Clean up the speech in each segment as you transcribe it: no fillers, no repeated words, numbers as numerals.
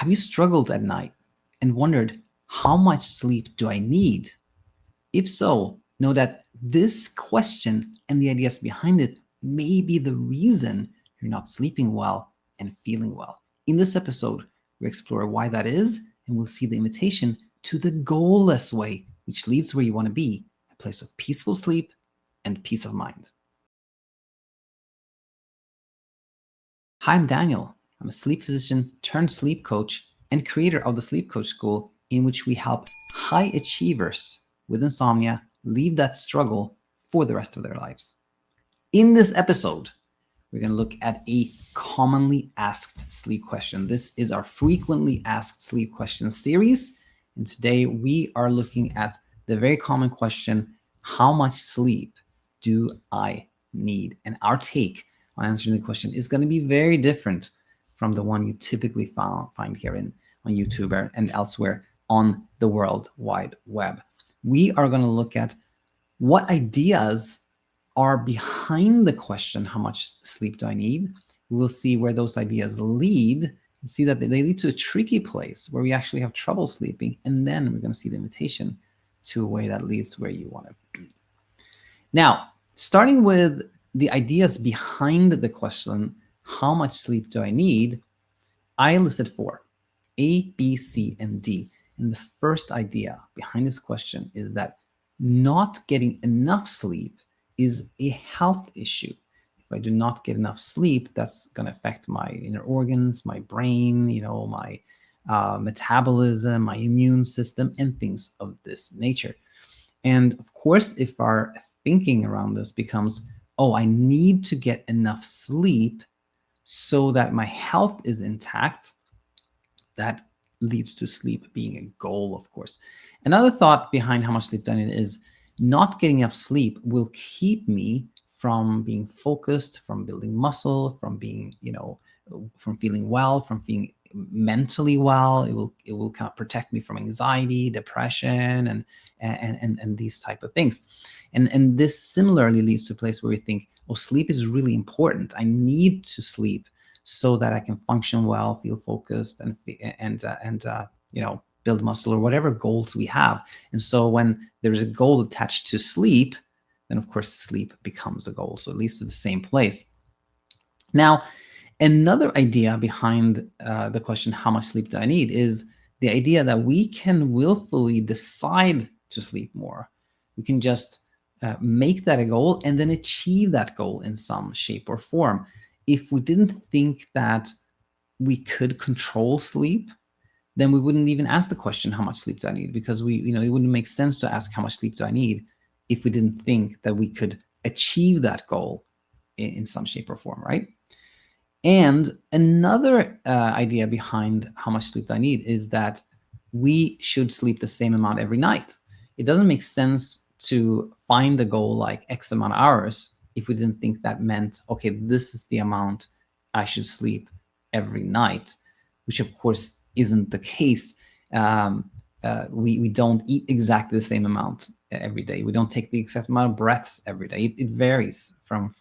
Have you struggled at night and wondered, how much sleep do I need? If so, know that this question and the ideas behind it may be the reason you're not sleeping well and feeling well. In this episode, we explore why that is, and we'll see the invitation to the goalless way, which leads where you want to be, a place of peaceful sleep and peace of mind. Hi, I'm Daniel. I'm a sleep physician turned sleep coach and creator of the Sleep Coach School, in which we help high achievers with insomnia leave that struggle for the rest of their lives. In this episode, we're going to look at a commonly asked sleep question. This is our frequently asked sleep questions series. And today we are looking at the very common question, how much sleep do I need? And our take on answering the question is going to be very different from the one you typically find here on YouTube and elsewhere on the World Wide Web. We are going to look at what ideas are behind the question, how much sleep do I need? We will see where those ideas lead and see that they lead to a tricky place where we actually have trouble sleeping. And then we're going to see the invitation to a way that leads to where you want to be. Now, starting with the ideas behind the question, how much sleep do I need? I listed 4, A, B, C, and D. And the first idea behind this question is that not getting enough sleep is a health issue. If I do not get enough sleep, that's going to affect my inner organs, my brain, my metabolism, my immune system, and things of this nature. And of course, if our thinking around this becomes, oh, I need to get enough sleep so that my health is intact, that leads to sleep being a goal, of course. Another thought behind how much sleep I need is not getting enough sleep will keep me from being focused, from building muscle, from being, from feeling well, from feeling mentally well. It will kind of protect me from anxiety, depression, and these type of things. And this similarly leads to a place where we think, oh, sleep is really important. I need to sleep so that I can function well, feel focused, and build muscle or whatever goals we have. And so when there's a goal attached to sleep, then of course sleep becomes a goal. So it leads to the same place. Now, another idea behind the question, how much sleep do I need, is the idea that we can willfully decide to sleep more. We can just make that a goal and then achieve that goal in some shape or form. If we didn't think that we could control sleep, then we wouldn't even ask the question, how much sleep do I need? Because it wouldn't make sense to ask how much sleep do I need if we didn't think that we could achieve that goal in some shape or form, right? And another idea behind how much sleep do I need is that we should sleep the same amount every night. It doesn't make sense to find a goal like X amount of hours if we didn't think that meant, okay, this is the amount I should sleep every night, which of course isn't the case. We don't eat exactly the same amount every day. We don't take the exact amount of breaths every day. It varies from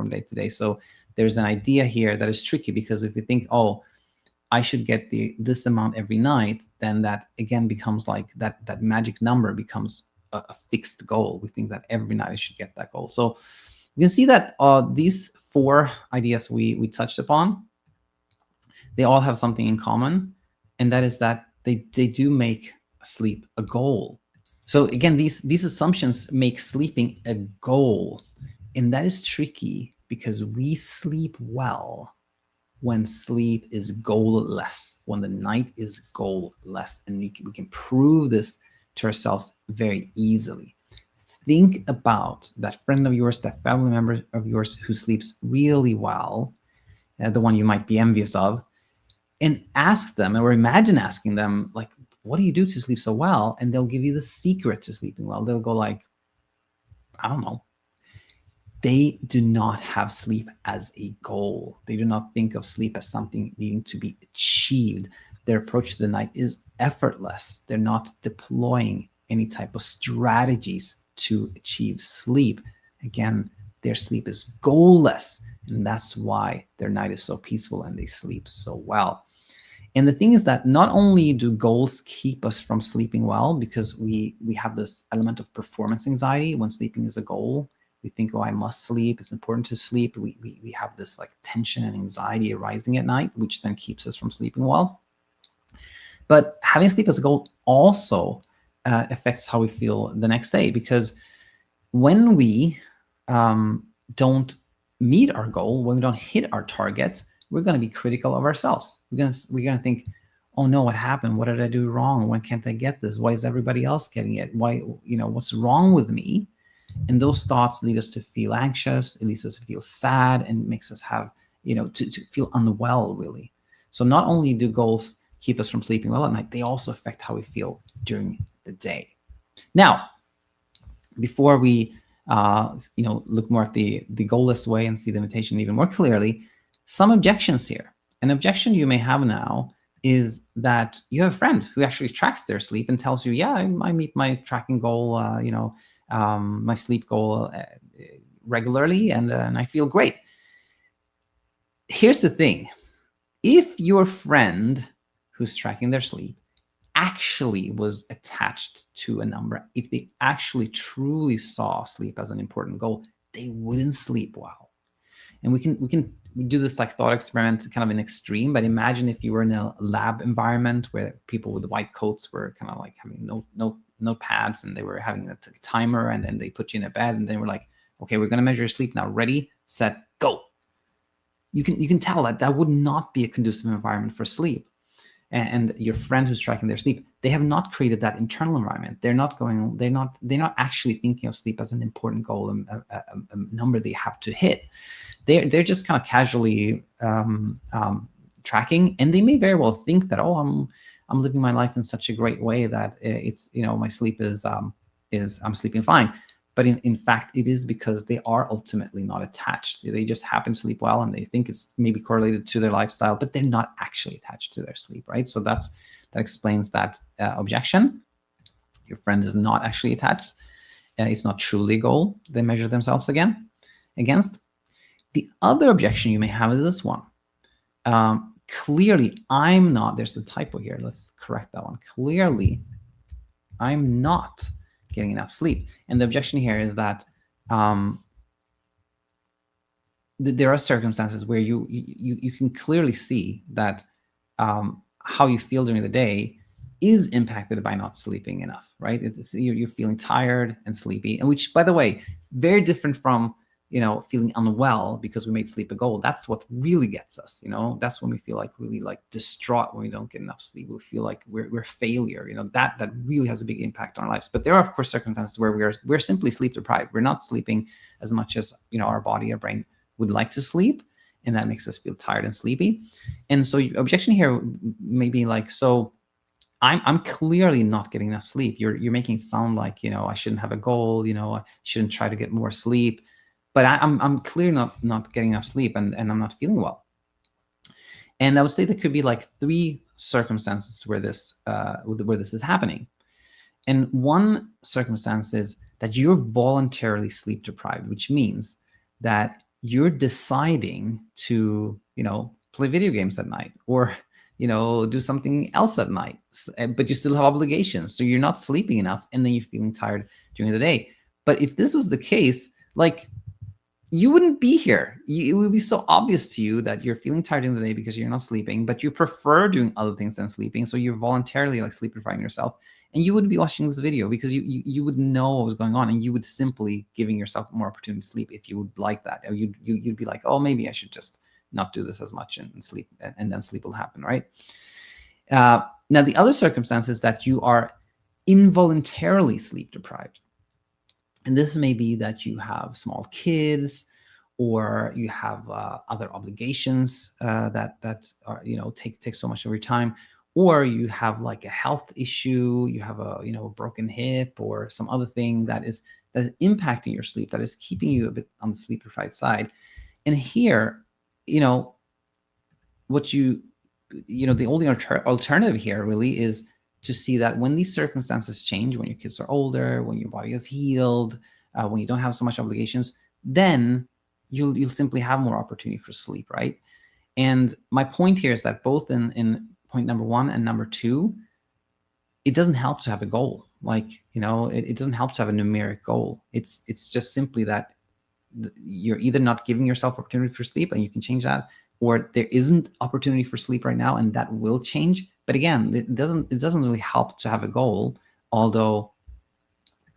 day to day. So there's an idea here that is tricky, because if you think, oh, I should get this amount every night, then that again becomes like that magic number becomes a fixed goal. We think that every night I should get that goal. So you can see that these 4 ideas we touched upon, they all have something in common, and that is that they do make sleep a goal. So again, these assumptions make sleeping a goal, and that is tricky because we sleep well when sleep is goalless, when the night is goalless, and we can prove this to ourselves very easily. Think about that friend of yours, that family member of yours who sleeps really well, the one you might be envious of, and ask them, or imagine asking them, like, what do you do to sleep so well? And they'll give you the secret to sleeping well. They'll go like, I don't know. They do not have sleep as a goal. They do not think of sleep as something needing to be achieved. Their approach to the night is effortless. They're not deploying any type of strategies to achieve sleep. Again, their sleep is goalless, and that's why their night is so peaceful and they sleep so well. And the thing is that not only do goals keep us from sleeping well, because we have this element of performance anxiety when sleeping is a goal. We think, oh, I must sleep. It's important to sleep. We have this like tension and anxiety arising at night, which then keeps us from sleeping well. But having sleep as a goal also affects how we feel the next day, because when we don't meet our goal, when we don't hit our target, we're going to be critical of ourselves. We're going to think, oh no, what happened? What did I do wrong? Why can't I get this? Why is everybody else getting it? Why, what's wrong with me? And those thoughts lead us to feel anxious. It leads us to feel sad, and makes us have, to feel unwell, really. So not only do goals keep us from sleeping well at night, they also affect how we feel during the day. Now, before we look more at the goalless way and see the invitation even more clearly, some objections here. An objection you may have now is that you have a friend who actually tracks their sleep and tells you, yeah, I meet my tracking goal, my sleep goal regularly, and I feel great. Here's the thing. If your friend who's tracking their sleep actually was attached to a number, if they actually truly saw sleep as an important goal, they wouldn't sleep well. And we can do this like thought experiment, kind of an extreme, but imagine if you were in a lab environment where people with white coats were kind of like having notepads, and they were having a timer, and then they put you in a bed, and they were like, okay, we're going to measure your sleep now. Ready, set, go. You can tell that would not be a conducive environment for sleep. And your friend who's tracking their sleep, they have not created that internal environment. They're not actually thinking of sleep as an important goal, a number they have to hit. They're just kind of casually tracking, and they may very well think that, oh, I'm living my life in such a great way that it's, my sleep is I'm sleeping fine. But in fact, it is because they are ultimately not attached. They just happen to sleep well, and they think it's maybe correlated to their lifestyle, but they're not actually attached to their sleep, right? So that explains that objection. Your friend is not actually attached. It's not truly a goal they measure themselves against. The other objection you may have is this one. Clearly, I'm not. There's a typo here. Let's correct that one. Clearly, I'm not getting enough sleep. And the objection here is that there are circumstances where you can clearly see that how you feel during the day is impacted by not sleeping enough, right? You're feeling tired and sleepy, and which, by the way, very different from feeling unwell because we made sleep a goal. That's what really gets us. That's when we feel like really like distraught when we don't get enough sleep. We feel like we're a failure. That really has a big impact on our lives. But there are, of course, circumstances where we're simply sleep deprived. We're not sleeping as much as our body, our brain would like to sleep, and that makes us feel tired and sleepy. And so objection here may be like, so I'm clearly not getting enough sleep. You're making it sound like I shouldn't have a goal. I shouldn't try to get more sleep. But I'm clearly not getting enough sleep, and I'm not feeling well. And I would say there could be like 3 circumstances where this is happening. And one circumstance is that you're voluntarily sleep deprived, which means that you're deciding to play video games at night, or do something else at night, but you still have obligations, so you're not sleeping enough, and then you're feeling tired during the day. But if this was the case, like, you wouldn't be here. It would be so obvious to you that you're feeling tired in the day because you're not sleeping, but you prefer doing other things than sleeping. So you're voluntarily like sleep depriving yourself, and you wouldn't be watching this video because you would know what was going on, and you would simply giving yourself more opportunity to sleep if you would like that. Or you'd be like, oh, maybe I should just not do this as much and sleep, and then sleep will happen, right? Now, the other circumstance is that you are involuntarily sleep deprived. And this may be that you have small kids, or you have other obligations that are take so much of your time, or you have like a health issue, you have a a broken hip, or some other thing that is impacting your sleep, that is keeping you a bit on the sleep deprived side. And here, what the only alternative here really is to see that when these circumstances change, when your kids are older, when your body is healed, when you don't have so much obligations, then you'll simply have more opportunity for sleep, right? And my point here is that both in point number one. And number two, it doesn't help to have a goal. Like, it doesn't help to have a numeric goal. It's just simply that you're either not giving yourself opportunity for sleep, and you can change that, or there isn't opportunity for sleep right now, and that will change. But again, it doesn't really help to have a goal, although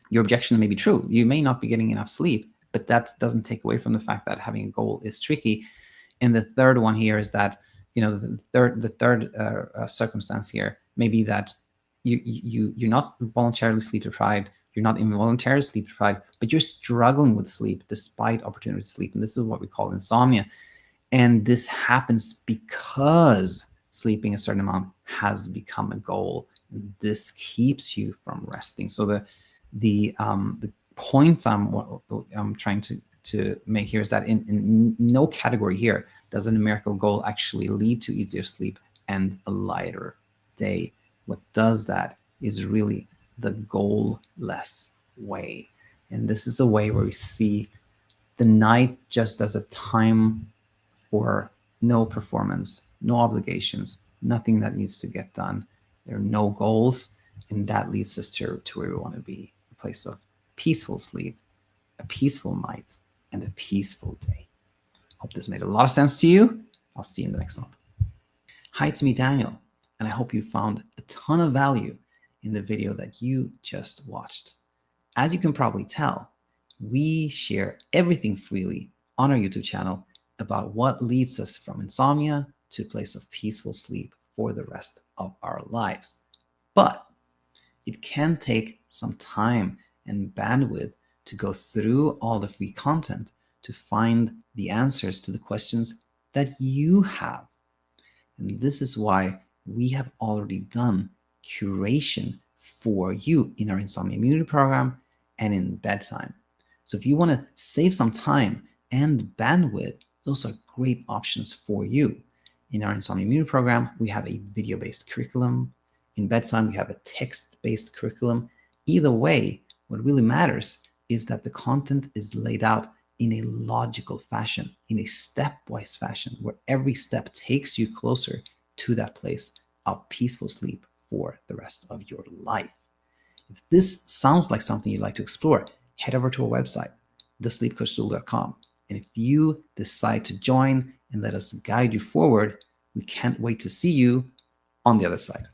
your objection may be true. You may not be getting enough sleep, but that doesn't take away from the fact that having a goal is tricky. And the third one here is that, the third circumstance here may be that you're not voluntarily sleep deprived, you're not involuntarily sleep deprived, but you're struggling with sleep despite opportunity to sleep. And this is what we call insomnia. And this happens because sleeping a certain amount has become a goal. And this keeps you from resting. So the point I'm trying to make here is that in no category here does a numerical goal actually lead to easier sleep and a lighter day. What does that is really the goal-less way. And this is a way where we see the night just as a time for no performance, no obligations, nothing that needs to get done. There are no goals, and that leads us to where we want to be, a place of peaceful sleep, a peaceful night, and a peaceful day. Hope this made a lot of sense to you. I'll see you in the next one. Hi, it's me, Daniel, and I hope you found a ton of value in the video that you just watched. As you can probably tell, we share everything freely on our YouTube channel about what leads us from insomnia to a place of peaceful sleep for the rest of our lives. But it can take some time and bandwidth to go through all the free content to find the answers to the questions that you have. And this is why we have already done curation for you in our Insomnia Immunity program and in BedTyme. So if you want to save some time and bandwidth, those are great options for you. In our Insomnia Immunity program, we have a video-based curriculum. In BedTyme, we have a text-based curriculum. Either way, what really matters is that the content is laid out in a logical fashion, in a stepwise fashion, where every step takes you closer to that place of peaceful sleep for the rest of your life. If this sounds like something you'd like to explore, head over to our website, thesleepcoachtool.com. And if you decide to join and let us guide you forward, we can't wait to see you on the other side.